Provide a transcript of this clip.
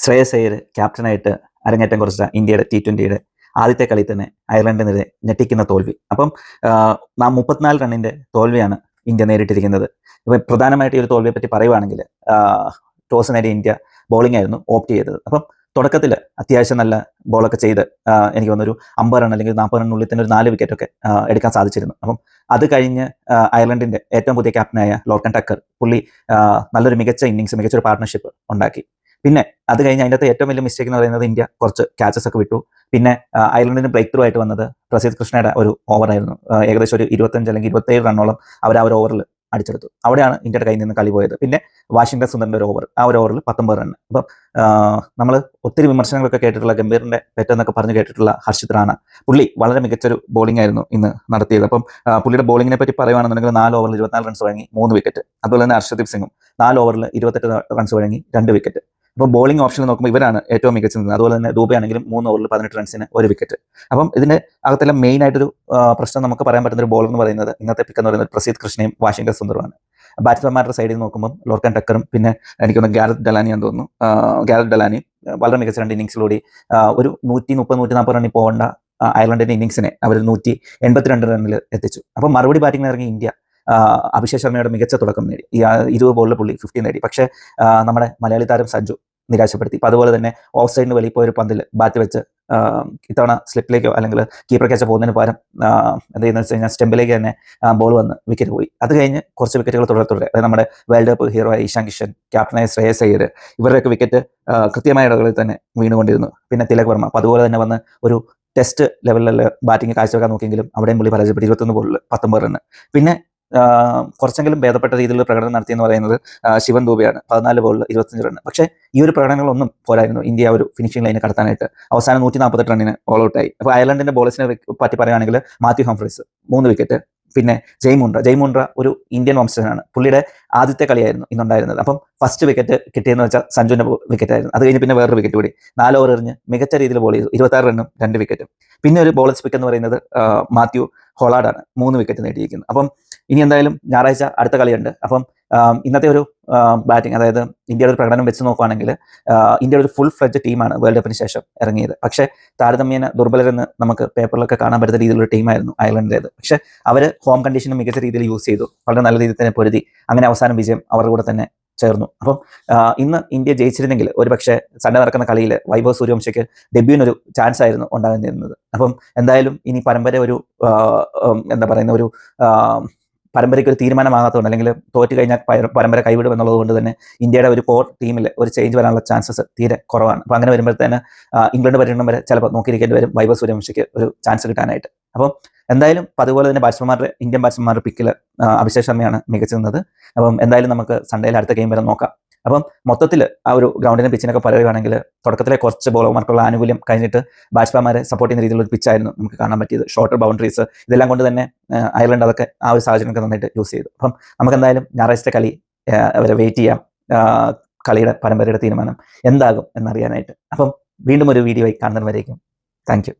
ശ്രേയസ് അയ്യർ ക്യാപ്റ്റനായിട്ട് അരങ്ങേറ്റം കുറിച്ച ഇന്ത്യയുടെ T20യുടെ ആദ്യത്തെ കളി തന്നെ അയർലൻഡിനെതിരെ ഞെട്ടിക്കുന്ന തോൽവി. അപ്പം 34 റണ്ണിന്റെ തോൽവിയാണ് ഇന്ത്യ നേരിട്ടിരിക്കുന്നത്. ഇപ്പം പ്രധാനമായിട്ട് ഈ ഒരു തോൽവിയെ പറ്റി പറയുവാണെങ്കിൽ ടോസ് നേടിയ ഇന്ത്യ ബോളിംഗ് ആയിരുന്നു ഓപ്റ്റ് ചെയ്തത്. അപ്പം തുടക്കത്തിൽ അത്യാവശ്യം നല്ല ബോളൊക്കെ ചെയ്ത് എനിക്ക് തോന്നുന്നൊരു 50 റൺ അല്ലെങ്കിൽ 40 റണ്ണിനുള്ളിൽ തന്നെ ഒരു 4 വിക്കറ്റൊക്കെ എടുക്കാൻ സാധിച്ചിരുന്നു. അപ്പം അത് കഴിഞ്ഞ് അയർലൻഡിന്റെ ഏറ്റവും പുതിയ ക്യാപ്റ്റനായ ലോർക്കൻ ടക്കർ പുള്ളി നല്ലൊരു മികച്ചൊരു പാർട്ട്ണർഷിപ്പ് ഉണ്ടാക്കി. പിന്നെ അത് കഴിഞ്ഞ് അതിൻ്റെ അകത്ത് ഏറ്റവും വലിയ മിസ്റ്റേക്ക് എന്ന് പറയുന്നത് ഇന്ത്യ കുറച്ച് ക്യാച്ചസ് ഒക്കെ വിട്ടു. പിന്നെ അയർലൻഡിന് ബ്രേക്ക് ത്രൂ ആയിട്ട് വന്നത് പ്രസിദ്ധ് കൃഷ്ണയുടെ ഒരു ഓവറായിരുന്നു. ഏകദേശം ഒരു 25 അല്ലെങ്കിൽ 27 റണ്ണോളം അവർ ആ ഒരു ഓവറിൽ അടിച്ചെടുത്തു. അവിടെയാണ് ഇന്ത്യയുടെ കയ്യിൽ നിന്ന് കളി പോയത്. പിന്നെ വാഷിംഗ്ടൺ സുന്ദറിന്റെ ഒരു ഓവർ, ആ ഒരു ഓവറിൽ 19 റണ്ണ്. അപ്പം നമ്മൾ ഒത്തിരി വിമർശനങ്ങളൊക്കെ കേട്ടിട്ടുള്ള ഗംഭീറിന്റെ പെറ്റെന്നൊക്കെ പറഞ്ഞ് കേട്ടിട്ടുള്ള ഹർഷിത് റാണ പുള്ളി വളരെ മികച്ചൊരു ബോളിംഗ് ആയിരുന്നു ഇന്ന് നടത്തിയത്. അപ്പം പുള്ളിയുടെ ബോളിങ്ങിനെ പറ്റി പറയുകയാണെന്നുണ്ടെങ്കിൽ 4 ഓവറിൽ 24 റൺസ് വഴങ്ങി 3 വിക്കറ്റ്. അതുപോലെ തന്നെ ഹർഷദീപ് സിംഗും 4 ഓവറിൽ 28 റൺസ് വഴങ്ങി 2 വിക്കറ്റ്. അപ്പോൾ ബോളിംഗ് ഓപ്ഷനിൽ നോക്കുമ്പോൾ ഇവരാണ് ഏറ്റവും മികച്ചത്. അതുപോലെ തന്നെ ദൂബെ ആണെങ്കിലും 3 ഓവറിൽ 18 റൺസിന് 1 വിക്കറ്റ്. അപ്പം ഇതിന്റെ അകത്തെല്ലാം മെയിൻ ആയിട്ടൊരു പ്രശ്നം നമുക്ക് പറയാൻ പറ്റുന്ന ഒരു ബോളർ എന്ന് പറയുന്നത് ഇന്നത്തെ പിക്ക് എന്ന് പറയുന്നത് പ്രസിദ്ധ് കൃഷ്ണയും വാഷിംഗ്ടൺ സുന്ദറുമാണ്. ബാറ്റ്സ്മാൻമാരുടെ സൈഡിൽ നോക്കുമ്പോൾ ലോർക്കൻ ടക്കറും പിന്നെ എനിക്കൊന്ന് ഗാരറ്റ് ഡെലാനിയാന്ന് തോന്നുന്നു. ഗാരറ്റ് ഡെലാനി വളരെ മികച്ച 2 ഇന്നിംഗ്സിലൂടെ ഒരു 130-140 റണ്ണിൽ പോകേണ്ട അയർലൻഡിന്റെ ഇന്നിംഗ്സിനെ അവർ 182 റണ്ണിൽ എത്തിച്ചു. അപ്പം മറുപടി ബാറ്റിംഗിൽ ഇറങ്ങി ഇന്ത്യ അഭിഷേക് ശർമ്മയുടെ മികച്ച തുടക്കം നേടി. ഈ 20 ബോളിൽ പുള്ളി 50 നേടി. പക്ഷേ നമ്മുടെ മലയാളി താരം സഞ്ജു നിരാശപ്പെടുത്തി. അപ്പോൾ അതുപോലെ തന്നെ ഓഫ് സൈഡിന് വെളിയിൽ പോയൊരു പന്തിൽ ബാറ്റ് വെച്ച് ഇത്തവണ സ്ലിപ്പിലേക്കോ അല്ലെങ്കിൽ കീപ്പർ ക്യാച്ച് പോകുന്നതിന് പകരം എന്ത് ചെയ്യുന്നത് വെച്ച് കഴിഞ്ഞാൽ സ്റ്റെമ്പിലേക്ക് തന്നെ ബോൾ വന്ന് വിക്കറ്റ് പോയി. അത് കഴിഞ്ഞ് കുറച്ച് വിക്കറ്റുകൾ തുടരെ അതായത് നമ്മുടെ വേൾഡ് കപ്പ് ഹീറോ ആയ ഇഷാൻ കിഷൻ, ക്യാപ്റ്റനായ ശ്രേയസ് അയ്യർ ഇവരുടെയൊക്കെ വിക്കറ്റ് കൃത്യമായ ഇടകളിൽ തന്നെ വീണുകൊണ്ടിരുന്നു. പിന്നെ തിലക് വർമ്മ അപ്പോൾ അതുപോലെ തന്നെ വന്ന് ഒരു ടെസ്റ്റ് ലെവലിൽ ബാറ്റിംഗ് കാഴ്ചവെക്കാൻ നോക്കിയെങ്കിലും അവിടെയും പുള്ളി പരാജയപ്പെട്ടു. 21 ബോളിൽ 19 റണ്ണ്. പിന്നെ കുറച്ചെങ്കിലും ഭേദപ്പെട്ട രീതിയിലുള്ള പ്രകടനം നടത്തിയെന്ന് പറയുന്നത് ശിവൻ ദൂബെയാണ്. 14 ബോളിൽ 25 റണ്ണ്. പക്ഷേ ഈ ഒരു പ്രകടനങ്ങളൊന്നും പോരായിരുന്നു ഇന്ത്യ ഒരു ഫിനിഷിംഗ് ലൈന് കടത്താനായിട്ട്. അവസാനം 148 റണ്ണിന് ഓൾ ഔട്ടായി. അപ്പോൾ അയർലൻഡിന്റെ ബോളേഴ്സിനെ പറ്റി പറയുകയാണെങ്കിൽ മാത്യു ഹംഫ്രീസ് 3 വിക്കറ്റ്. പിന്നെ ജയ് മുണ്ട്ര ഒരു ഇന്ത്യൻ വംശജനാണ്. പുള്ളിയുടെ ആദ്യത്തെ കളിയായിരുന്നു ഇന്നുണ്ടായിരുന്നത്. അപ്പം ഫസ്റ്റ് വിക്കറ്റ് കിട്ടിയെന്ന് വെച്ചാൽ സഞ്ജുവിന്റെ വിക്കറ്റ് ആയിരുന്നു. അത് കഴിഞ്ഞ് പിന്നെ വേറൊരു വിക്കറ്റ് കൂടി 4 ഓവർ എറിഞ്ഞ് മികച്ച രീതിയിൽ ബോൾ ചെയ്തു. 26 റണ്ണും 2 വിക്കറ്റും. പിന്നെ ഒരു ബോളേഴ്സ് പിക്ക് എന്ന് പറയുന്നത് മാത്യു ഹൊളാർഡാണ്. 3 വിക്കറ്റ് നേടിയിരിക്കുന്നത്. അപ്പം ഇനി എന്തായാലും ഞായറാഴ്ച അടുത്ത കളിയുണ്ട്. അപ്പം ഇന്നത്തെ ഒരു ബാറ്റിംഗ് അതായത് ഇന്ത്യയുടെ ഒരു പ്രകടനം വെച്ച് നോക്കുകയാണെങ്കിൽ ഇന്ത്യയുടെ ഒരു ഫുൾ ഫ്ലെഡ്ജ് ടീമാണ് വേൾഡ് കപ്പിന് ശേഷം ഇറങ്ങിയത്. പക്ഷേ താരതമ്യേന ദുർബലരെന്ന് നമുക്ക് പേപ്പറിലൊക്കെ കാണാൻ പറ്റുന്ന രീതിയിലുള്ള ടീമായിരുന്നു അയർലൻഡിൻ്റേത്. പക്ഷേ അവർ ഹോം കണ്ടീഷനും മികച്ച രീതിയിൽ യൂസ് ചെയ്തു. വളരെ നല്ല രീതിയിൽ തന്നെ പൊരുതി. അങ്ങനെ അവസാനം വിജയം അവരുടെ കൂടെ തന്നെ ചേർന്നു. അപ്പം ഇന്ന് ഇന്ത്യ ജയിച്ചിരുന്നെങ്കിൽ ഒരു പക്ഷേ സൺഡേ നടക്കുന്ന കളിയിൽ വൈഭവ് സൂര്യവംശിക്ക് ഡെബ്യൂവിനൊരു ചാൻസ് ആയിരുന്നു ഉണ്ടാകുന്നിരുന്നത്. അപ്പം എന്തായാലും ഇനി പരമ്പര ഒരു എന്താ പറയുന്ന ഒരു പരമ്പരയ്ക്ക് ഒരു തീരുമാനമാകാത്തതുകൊണ്ട് അല്ലെങ്കിൽ തോറ്റ് കഴിഞ്ഞാൽ പരമ്പര കൈവിടും എന്നുള്ളത് കൊണ്ട് തന്നെ ഇന്ത്യയുടെ ഒരു കോർ ടീമിൽ ഒരു ചേഞ്ച് വരാനുള്ള ചാൻസസ് തീരെ കുറവാണ്. അപ്പോൾ അങ്ങനെ വരുമ്പോഴത്തേന് ഇംഗ്ലണ്ട് പര്യടനം വരെ ചിലപ്പോൾ നോക്കിയിരിക്കേണ്ടി വരും വൈഭവ് സൂര്യവംശിക്ക് ഒരു ചാൻസ് കിട്ടാനായിട്ട്. അപ്പം എന്തായാലും അതുപോലെ തന്നെ ഇന്ത്യൻ ബാറ്റ്സ്മാൻമാരുടെ പിക്കിൽ അഭിഷേക് ശർമ്മയാണ് മികച്ചു നിന്നത്. അപ്പം എന്തായാലും നമുക്ക് സൺഡേയിൽ അടുത്ത ഗെയിം വരെ നോക്കാം. അപ്പം മൊത്തത്തിൽ ആ ഒരു ഗ്രൗണ്ടിനെ പിച്ചിനൊക്കെ പറയുകയാണെങ്കിൽ തുടക്കത്തിലെ കുറച്ച് ബോളർമാർക്കുള്ള ആനുകൂല്യം കഴിഞ്ഞിട്ട് ബാറ്റ്സ്മാൻമാരെ സപ്പോർട്ട് ചെയ്യുന്ന രീതിയിലുള്ള ഒരു പിച്ചായിരുന്നു നമുക്ക് കാണാൻ പറ്റിയത്. ഷോർട്ടർ ബൗണ്ടറീസ് ഇതെല്ലാം കൊണ്ട് തന്നെ അയർലൻഡ് അതൊക്കെ ആ ഒരു സാഹചര്യമൊക്കെ നന്നായിട്ട് യൂസ് ചെയ്തു. അപ്പം നമുക്ക് എന്തായാലും ഞായറാഴ്ചത്തെ കളി അവരെ വെയിറ്റ് ചെയ്യാം. കളിയുടെ പരമ്പരയുടെ തീരുമാനം എന്താകും എന്നറിയാനായിട്ട്. അപ്പം വീണ്ടും ഒരു വീഡിയോ ആയി കാണുന്നവരേക്കും താങ്ക് യു.